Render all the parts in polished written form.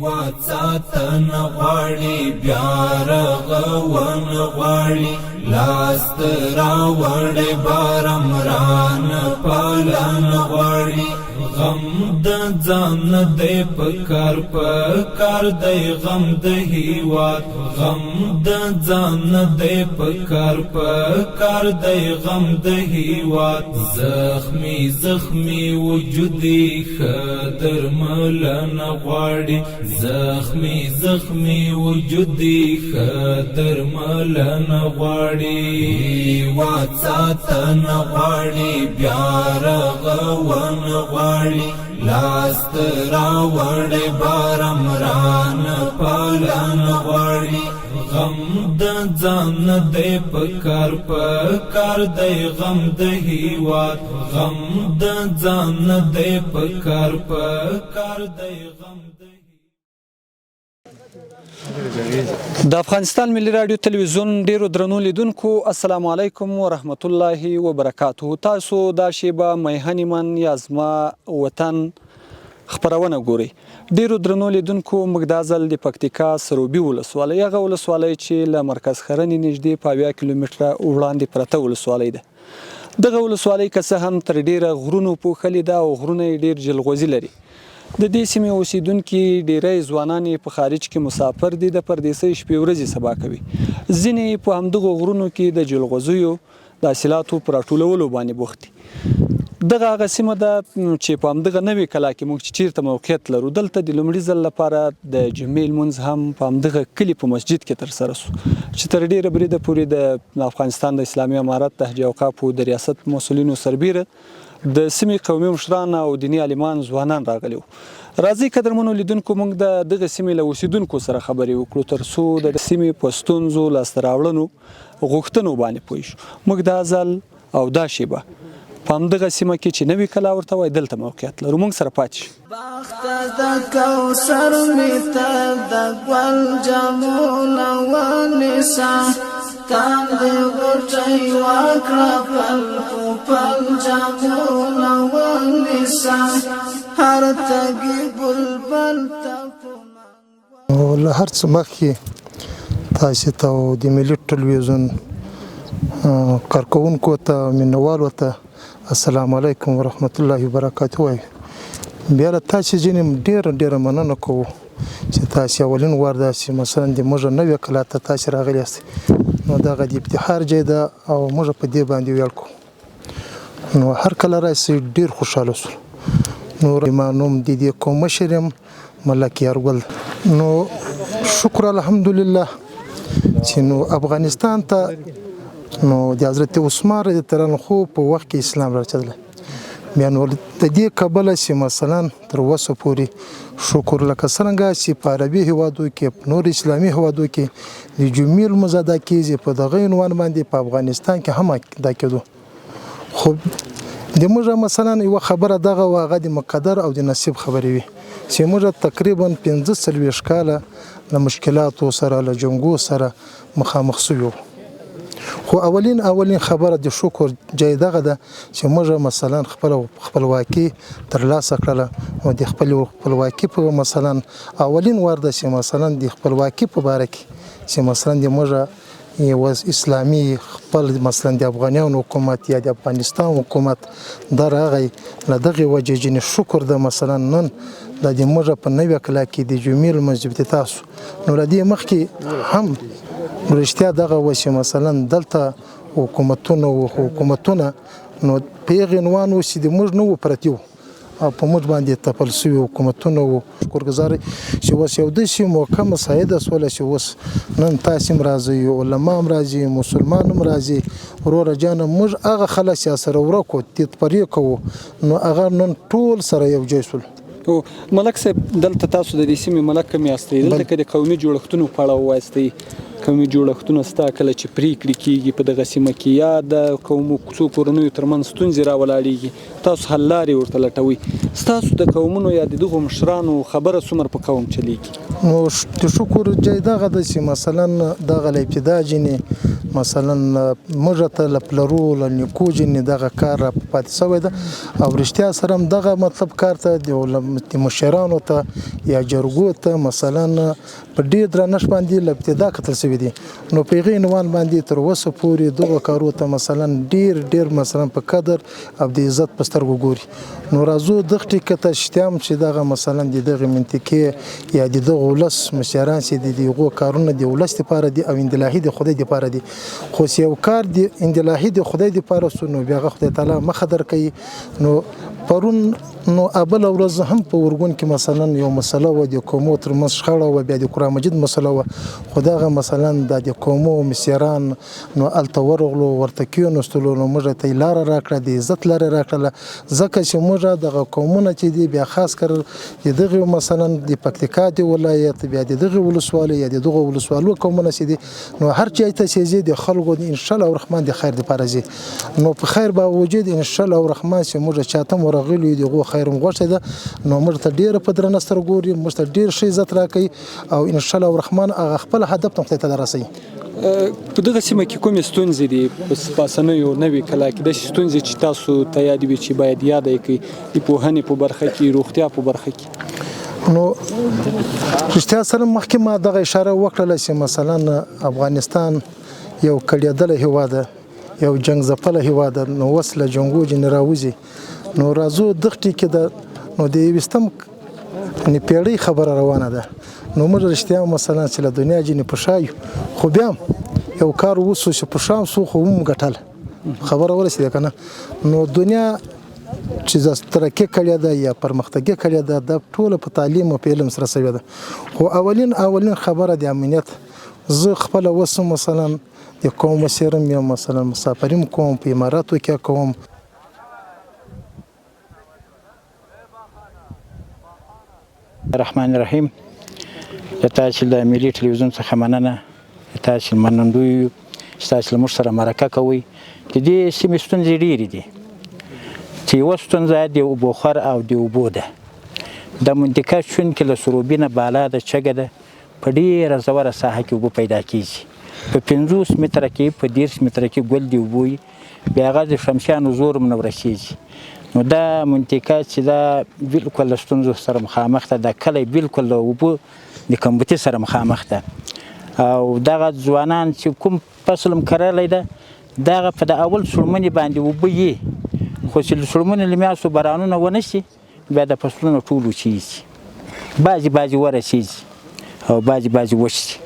هیواد ساتن غواړي بیا رغون غواړي لاس راوړې بارمران پالن غواړي غم د ځان دی پکار دی غم د هیواد غم د ځان دی پکار دی غم د هیواد زخمی وجودي خدر ملن غواړي زخمی وجودي خدر ملن غواړي هیواد ساتن غواړي بیا رغون غواړي لاس راوړې بارمران پالن غواړي غم د ځان دی پکار دی غم د هیواد غم د ځان دی پکار دی غم د افغانستان ملي رادیو تلویزیون ډیرو درنو لیدونکو السلام علیکم ورحمت الله وبرکاته. تاسو دا شیبه میهنی من یا زما وطن خبرونه ګوري. ډیرو درنو لیدونکو موږ دا ځل د پکتیکا سروبي ولسوالۍ هغه ولسوالۍ چې له مرکز خرنې نږدې په 80 کیلومتره وړاندې پرته ولسوالۍ ده. دغه ولسوالۍ که څه هم تر ډیره غرونو پوښلې ده او غرونه یې ډیر جلغوزي لري. د دې سیمې اوسیدونکي ډیری ځوانان په خارج کې مسافر دي د پردیسۍ شپې ورځې سبا کوي. ځینې په همدغو غرونو کې د جلغوزیو د حاصلاتو په راټولولو باندې بوخت دي. دغه هغه سیمه ده چې په همدغه نوې کلا کې موږ چې چیرته موقعیت لرو دلته د لومړي ځل لپاره د جمعې لمونځ هم په همدغه کلي په مسجد کې ترسره سو چې تر ډیره بریده پورې د افغانستان د اسلامي امارت د حج اوقافو د ریاست مسؤلینو سربیره د سیمې قومي مشران او دیني عالمان ځوانان راغلي وو. راځئ قدرمنو لیدونکو موږ د دغه سیمې له اوسیدونکو سره خبرې وکړو تر څو د سیمې په ستونزو لاسته راوړنو غوښتنو باندې پوه شو. موږ دا ځل او دا شیبه په همدغه سیمه کې چې نوې کلا ورته وایي دلته موقعیت لرو. موږ سره پاتې شئ. باغ د کوثر مې ته د ګل جامونه ونیسه کاندې غوټۍ وکړه پل جامونه ونیسه هر تږي بلبل ته له هر څه مخکې تاسې ته او د ملي ټلویزیون کارکوونکو ته مینوالو ته السلام علیکم ورحمت الله وبرکاته وایي. بیا له تاسې ځینې ډېره مننه کوو چې تاسې اولین وار داسې مثلا د موږ نوې کلا ته تاسې راغلي یاست نو دغه د افتخار ځای ده او موږ په دې باندې ویاړ کوو. نو هر کله راسئ ډېر خوشحاله شو. نو ما نوم د دې قوم مشر یم ملک یارګل. نو شکر الحمدلله چې نو افغانستان ته نو د حضرت عثمان رضی الله عنه په وخت کې اسلام راچدل. بیا نو د دې کبله چې مثلا تر اوسه پورې شکر لکه څرنګه چې په عربي هیوادو کې نور اسلامي هیوادو کې د جمعې لمونځ ادا کیږي په دغه عنوان باندې په افغانستان کې هم ادا کېدو. خو د موږ مثلا یو خبره دغه واغه د مقدر او د نصیب خبرې وي چې موږ تقریبا 15 کاله له مشکلاتو سره له جنګو سره مخامخ شوو. خو اولین خبره د شکر جای دغه ده چې موږ مثلا خپلواکي ترلاسه کړله او د خپلواکي په مثلا اولین وار ده چې مثلا د خپلواکي په باره کې چې مثلا د موږ یو اسلامي خپل مثلا د افغانانو حکومت یا د افغانستان حکومت درغه له دغه وجه جن شکر ده مثلا نن د موږ په نوې کلا کې د جمعې مسجد تاسو نو ردی مخکې هم رښتیا دغه وشه مثلا دلته حکومتونه نو پیغ عنوان وسی د موږ نو پرتیو او په موږ باندې تپل شوی حکومتونه او شکرګزار چې وس یو د شي موقع مساعده سول چې وس نن تاسو راځي علما راځي مسلمان راځي ورور جان موږ هغه خلاص سره ورکو تیت پرې کو نو هغه نن ټول سره یو جیسول. او ملک صاحب دلته تاسو د دې سیمې ملک کم یاستئ دلته د قومي جوړښتونو په اړه وایستئ قومي جوړښتونه ستا کله چې پریکړې کیږي په دغه سیمه کې یا د قومو څو کورنیو ترمنځ ستونزې راولاړېږي تاسو حل لارې ورته لټوئ ستاسو د قومونو یا د دغو مشرانو خبره څومره په قوم چلیږي؟ نو د شکر جای دغه ده چې مثلا دغه له ابتدا جنې مثلا موږ ته له پلرو له نیکو جنې دغه کار را پاتې شوی ده او رښتیا سره هم دغه مطلب کار ته د مشرانو ته یا جرګو ته مثلا په ډېر درنښت باندې له ابتدا کتل شوي دي نو په هغې عنوان باندې تر اوسه پورې دغو کارو ته مثلا ډېر مثلا په قدر او د عزت په سترګو ګوري نو راځو دغه ټکي ته شتیا هم چې دغه مثلا د دغه منطقې یا د دغه ولس مشران چې د هغو کارونه د ولس دپاره دي او اندلاهي د خدای دپاره دي خو چې یو کار د اندلاهي د خدای دپاره سو نو بیا هغه خدای تعالی مخه درکوي نو پرون نو بله ورځ هم په ورګون کې مثلا یو مسله وه د قومو ترمنځ شخړه وه بیا د قرآن مجید مسله وه خو دغه مثلا د قومو مشران نو هلته ورغلو ورته کېناستلو نو موږ ته یې لاره راکړه د عزت لاره راکړله ځکه چې موږ دغه قومونه چې دي بیا خاص کر د دغه مثلا د پکتیکا د ولایت بیا د دغه ولسوالۍ یا د دغه ولسوالو قومونه چې دي نو هر چا ته چې ځي د خلکو ان شاء الله الرحمن د خیر دپاره ځي نو په خیر باوجود ان شاء الله الرحمن چې موږ چاته ورغلي دغه خیر مغوښته ده نو موږ ته ډیره په درنه سترګو ګوري موږ ته ډیر ښه عزت راکوي او ان شاء الله الرحمن هغه خپل هدف ته خدای ته رسوي په دغه سیمه کې کومې ستونزې دي په پاسنیو نوي کلا کې داسې ستونزې چې تاسو ته یاد وي چې باید یاد یې کړئ د پوهنې په برخه کې روغتیا په برخه کې نو رښتیا سره مخکې ما دغه اشاره وکړله چې مثلا افغانستان یو کړېدلی هېواد ده یو جنګ ځپلی هېواد ده نو اوس له جنګو جنې راوځي نو راځو دغه ټکي ده نو د 20 پیړۍ خبره روانه ده نو موږ رښتیا مثلا چې له دنیا جنې په شا یو خو بیا هم یو کار وسو چې په شا سو خو هم ګټل خبره ورسېده که نه نو دنیا چې ترقي کړې ده یا پرمختګي کړې ده دا ټوله په تعلیم او په علم سره شوې ده خو اولین خبره د امنیت زه خپله اوس مثلا د قوم مشر یم یا مثلا مسافریم کوم په اماراتو کې کوم الرحمن الرحیم د تاسو د ملي ټلویزیون څخه مننه تاسو منندوی چې تاسو موږ سره مرکه کوي د دې سیمې ستونزې ډېرې دي چې یوه ستونزه د اوبو خور او د اوبو ده د منطقه شون کې له سروبي نه بالا د چګه ده په ډېره ژوره ساحه کې اوبه پیدا کېږي په 50 متره کې په 10 متره کې ګل د اوبو وي بیا هغه د شمسیانو زور هم نه ورسېږي نو دا منطقه چې دا بالکل له ستونزو سره مخامخ ده دا کلی بالکل له اوبو د کمبوتي سره مخامخ ده او دغه ځوانان چې کوم فصل هم کرلی ده دغه په د اول څړمنې باندې اوبه یي خو چې له څړمنې له میاشتو بارانونه ونه شي بیا د فصلونو ټول وچېږي بعضې ورسېږي او بعضې وچ شي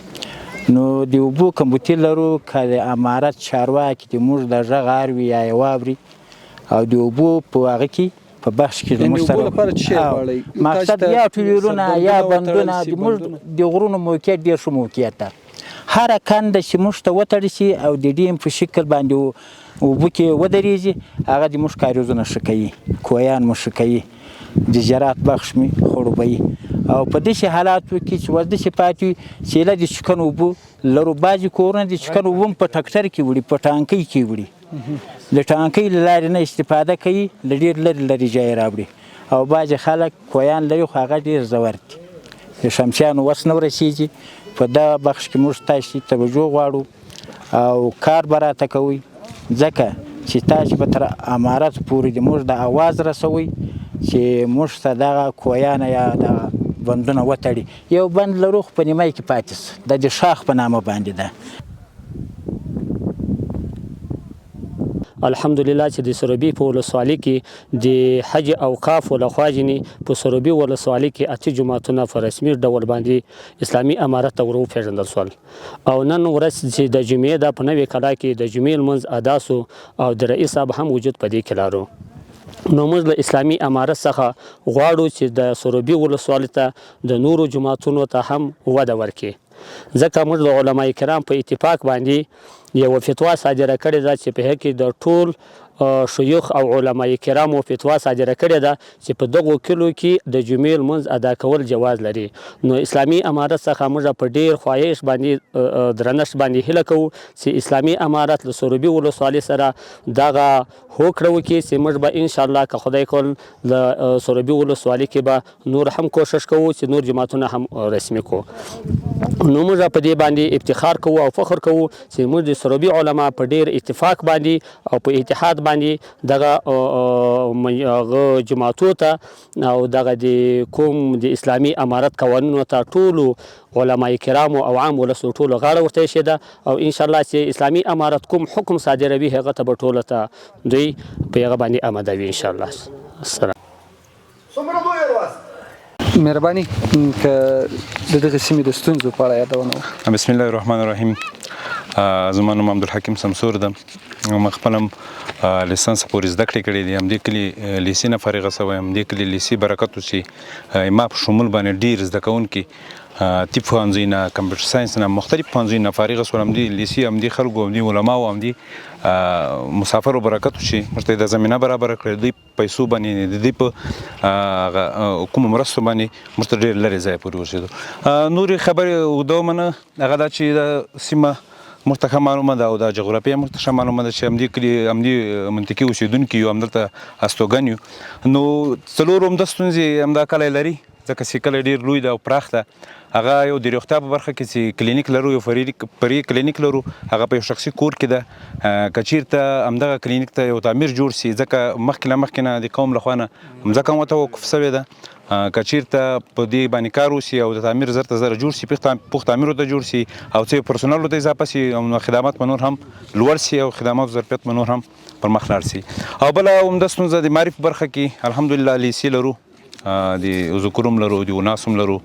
نو د اوبو کمبوتي لرو که د امارت چارواکي د موږ د غږ اوري یا یې واوري او د اوبو په هغه کې په بخش کې زموږ سره مقصد یا ټویلونه یا بندونه زموږ د غرونو موقعیت ډېر ښه موقعیت ده هره کنده چې موږ ته وتړل شي او د ډیم په شکل باندې اوبو کې ودرېږي هغه د موږ کاریزونه ښه کوي کویان مو ښه کوي د زراعت بخش مې خړوبوي او په داسې حالاتو کې چې وزده چې پاتې وي سیله د چکن اوبو لرو بعضې کورونه د چکن اوبو هم په ټکټر کې وړي په ټانکۍ کې وړي د ټانکۍ له لارې نه استفاده کوي له ډېر لرې ځایه راوړي او بعضې خلک کویان لري خو هغه ډېر ژور دي د شمسیانو وس نه ورسېږي په دغه بخش کې موږ تاسې توجه غواړو او کار به راته کوئ ځکه چې تاسې به تر امارت پورې د موږ د اواز رسوئ چې موږ ته دغه کویانه یا دغه بندونه وتړي یو بند لرو خو په نیمای کې پاتې څه د شاخ په نامه باندې ده الحمدلله چې د سروبي په ولسوالۍ کې د حج اوقافو لخوا جنې په سروبي ولسوالۍ کې اته جوماتونه په رسمي ډول باندې اسلامي امارت ته ور وپېژندل شول او نن ورځ چې د جمعې دا په نوې کلا کې د جمعې لمونځ ادا سو او د رئیس صاحب هم وجود په دې کې لرو نو موږ له اسلامي امارت څخه غواړو چې د سروبي ولسوالۍ ته د نورو جوماتونو ته هم وده ورکړي ځکه موږ د علما کرام په اتفاق باندې یو فتوا صادره کړې ده چې په هغې کې د ټول شيوخ او علماء کرامو فتوا صادره کړې ده چې په دغو کلو کې د جمعې لمونځ ادا کول جواز لري. نو اسلامي امارت څخه موږ په ډیر خواهش باندې درنښت باندې هیله کوو چې اسلامي امارت له سروبي ولسوالۍ سره دغه هوکړه وکړي چې موږ به انشاءالله که خدای کول د سروبي ولسوالۍ کې به نور هم کوشش کوو چې نور جماعتونه هم رسمي کړو. نو موږ په دې باندې افتخار کوو او فخر کوو چې موږ د سروبي علما په ډیر اتفاق باندې او په اتحاد باندې دغه جماعتو ته او دغه د کوم د اسلامي امارت قوانینو ته ټولو علماء کرامو او عام ولسو ټولو غاړه ورته ایښې ده او انشاءالله چې اسلامي امارت کوم حکم صادروي هغه ته به ټولو ته دوی په هغه باندې آماده وي انشاءالله. السلام. مهرباني که د دغه سیمې د ستونزو په اړه یادونه وکړئ. بسم الله الرحمن الرحیم. زما نوم عبدالحکیم سمسور ده. ما خپل هم لیسانس پورې زده کړې کړې دي. همدې کلي لیسې نه فارغه شوی. همدې کلي لیسې برکت و چې ما په شمول باندې ډېر زده کوونکي طب پوهنځي نه، کمپیوټر ساینس نه، مختلف پوهنځي نه فارغه شول. همدې لیسې همدې خلکو همدې علماو همدې مسافرو برکت و چې موږ ته د زمینه برابره کړې. دوی پیسو باندې د دوی په کومو مرستو باندې موږ ته ډېر لرې ځای پورې ورسېدو. نورې خبرې اوږده ومنه هغه دا چې د سیمه موږ ته ښه معلومه ده او دا جغرافیه موږ ته ښه معلومه ده چې همدې کلي همدې منطقې اوسېدونکي یو، همدلته استوګن یو. نو څلور عمده ستونزې همدا کلی لري ځکه چې کلی ډېر لوی ده او پراخ ده. هغه یو د روغتیا په برخه کې چې کلینیک لرو، یو فرعي کلینیک لرو، هغه په یو شخصي کور کې ده. که چېرته همدغه کلینیک ته یو تعمیر جوړ شي ځکه مخکې له مخکې نه د قوم له خوا نه مځکه هم توقف شوې ده. که چېرته په دې باندې کار وشي او د تعمیر زر ته زره جوړ شي، پوخ تعمیر ورته جوړ شي او څه پرسونل ورته اضافه شي او خدمات به نور هم لوړ شي او خدماتو ظرفیت به نور هم پر مخ لاړ شي. او بله عمده ستونزه د معرف برخه کې الحمدلله لیسې لرو، د ذکر هم لرو، د وناس هم لرو،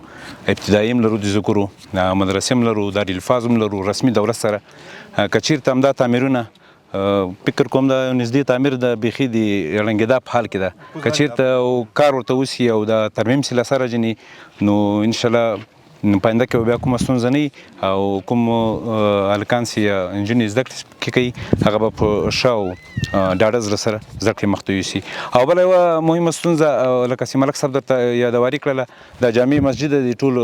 ابتدایي هم لرو، د ذکرو مدرسې هم لرو، دارالفاظ هم لرو رسمي دولت سره. که چېرته همدا تعمیرونه فکر کوم دا نږدې تعمیر د بیخي د ړنګېدا په حال کې ده. که چېرته کار ورته وشي او د ترمیم سي له سره جني نو انشاءالله په آینده کې به بیا کومه ستونزه نه وي او کوم هلکان چې نجونې زده کړې کوي هغه به په ښه او ډاډه زړه سره زده کړې مخته یوسي. او بله یوه مهمه ستونزه لکه چې ملک صاحب درته یادواري کړله د جامع مسجد د ټولو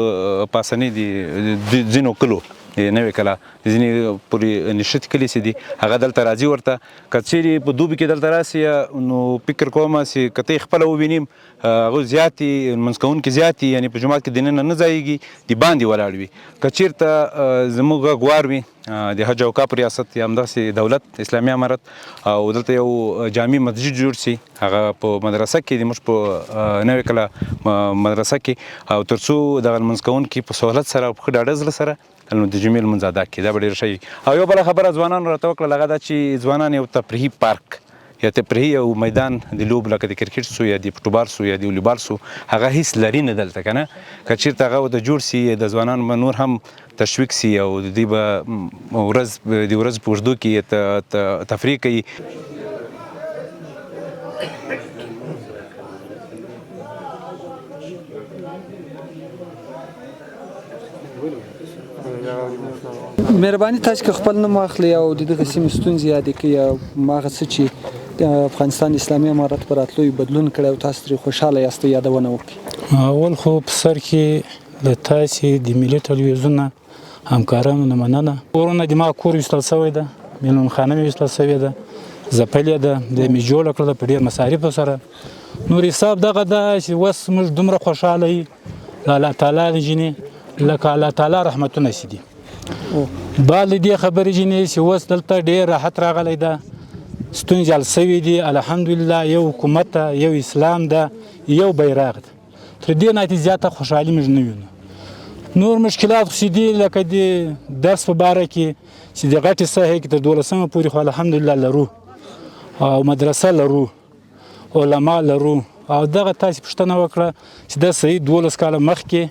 پاسنۍ د ځینو کلو نوې کلا ځینې پورې نښتې کلي چې دي هغه دلته راځي ورته. که چېرې په دوبي کې دلته راسي نو فکر کوم چې که ته یې خپله ووینیم هغوی زیات دي، لمونځ کوونکي زیات دي، یعنې په جومات کې دننه نه ځایږي، د باندې ولاړ وي. که چېرته زموږ غوار وي د حج او اوقاف ریاست یا همداسې دولت اسلامي امارت او دلته یو جامع مسجد جوړ شي هغه په مدرسه کې د موږ په نوې کلا مدرسه کې او تر څو دغه لمونځ کوونکي په سهولت سره او په ښه ډاډه زړه سره نو د جمعې لمونځ ادا کړي دا به ډېر ښه وي. او یو بله خبره ځوانانو راته وکړله هغه دا چې ځوانان یو تفریحي پارک یا تفریحي یو میدان د لوبو لکه د کرکټ سو یا د فوټبال سو یا د والیبال سو هغه هیڅ لري نه دلته که نه. که چېرته هغه ورته جوړ سي د ځوانانو به نور هم تشویق سي او د دوی به د ورځ په اوږدو کې تفریح کوي. مهرباني تاسو که خپل نوم واخلئ او د دغه سیمې ستونزې یادې کړئ او هغه څه چې د افغانستان اسلامي امارت په راتلو بدلون کړی او تاسو ترې خوشحاله یاست یادونه وکړئ. اول خو په سر کې له تاسې د ملي ټلویزیون نه همکارانو نه مننه. ورونه د ما کور ویستل شوی ده، میلمنخانه مې ویستل شوې ده، ځپلې ده، د مې جوړه کړله په ډېر مصارفو سره. نور حساب دغه ده چې اوس موږ دومره خوشحاله یو له الله تعالی جنې لکه الله تعالی رحمتونه چې دي. بعد دې خبرې جنې چې اوس دلته ډېر راحت راغلی ده، ستونزې حل شوي دي الحمدلله. یو حکومت ده، یو اسلام ده، یو بیرغ ده. تر دې نه زیاته خوشحالي موږ نه وینو. نور مشکلات خو چې دي لکه د درس په باره کې چې د غټې ساحې کې تر 12مه پورې خو الحمدلله لرو او مدرسه لرو، علما لرو. او دغه تاسې پوښتنه وکړه چې دا صحیح 12 کاله مخکې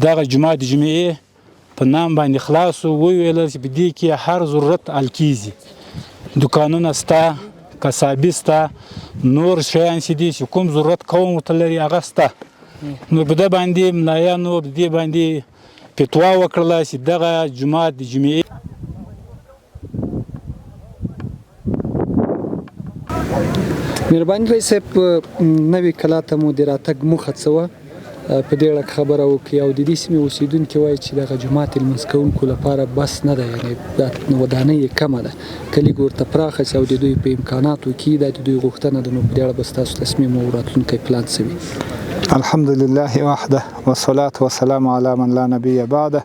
دغه جومات د جمعې په نام باندې خلاص وویل چې په دې کې هر ضرورت حل کیږي، دوکانونه شته، کسابي شته، نور شیان چې دي چې کوم ضرورت قوم ورته لري هغه شته. نو په دې باندې ملایانو په دې باندې فتوا وکړله چې دغه جومات د جمعې مهرباني رئیس صاحب نوې کلا ته مو د راتګ موخه څه وه په دې اړه خبره وکړي او د دې سیمې اوسیدونکي وایي چې دغه جومات لمونځ کوونکو لپاره بس نه ده یعنې ودانۍ یې کمه ده که لږ ورته پراخه شي او د دوی په امکاناتو کې دا د دوی غوښتنه ده نو په دې اړه به ستاسو تصمیم او راتلونکی پلان څه وي؟ الحمد لله وحده والصلاة والسلام على من لا نبي بعده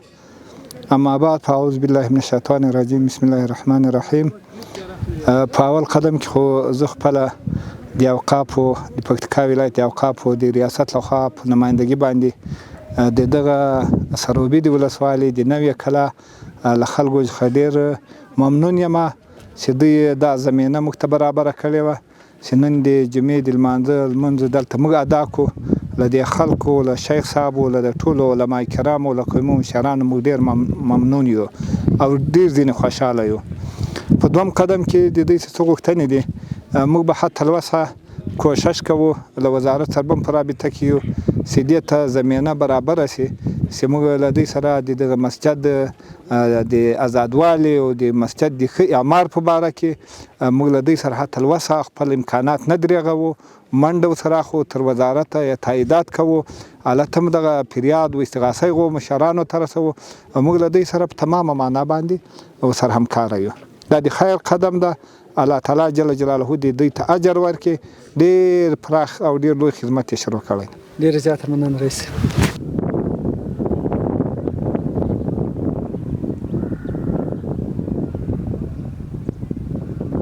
اما بعد فاعوذ بالله من الشیطان الرجیم بسم الله الرحمن الرحیم. په اول قدم کې خو زه خپله د اوقافو د پکتیکا ولایت د اوقافو د ریاست لخوا په نمایندګي باندې د دغه سروبي د ولسوالۍ د نوې کلا له خلکو څخه ډېر ممنون یم چې دوی دا زمینه موږ ته برابره کړې وه چې نن د جمعې د لمانځه لمونځ دلته موږ ادا کړو. له دې خلکو له شیخ صاحبو له د ټولو علما کرامو له قومي مشرانو موږ ډېر ممنون یو او ډېر ځینې خوشحاله یو. په دوم قدم کې د دوی څه غوښتنې دي موږ به حتی الوسه کوشش کوو له وزارت سره به په رابطه کې یو چې دې ته زمینه برابره شي چې موږ له دوی سره د دغه مسجد د آزادوالي او د مسجد د ښه اعمار په باره کې موږ له دوی سره حتی الوسه خپل امکانات نه درېغوو منډه ورسره اخلو تر وزارت تاییدات کوو هلته هم دغه فریاد و استغاثه یې مشرانو ته رسوو موږ له دوی سره په تمامه معنا باندې ورسره همکاره یو. دا د خیر قدم ده. الله تعالی جل جلاله دې دوی ته اجر ورکړي. ډېر پراخ او ډېر لوی خدمت یې شروع کړی. ډېره زیاته مننه رئیس.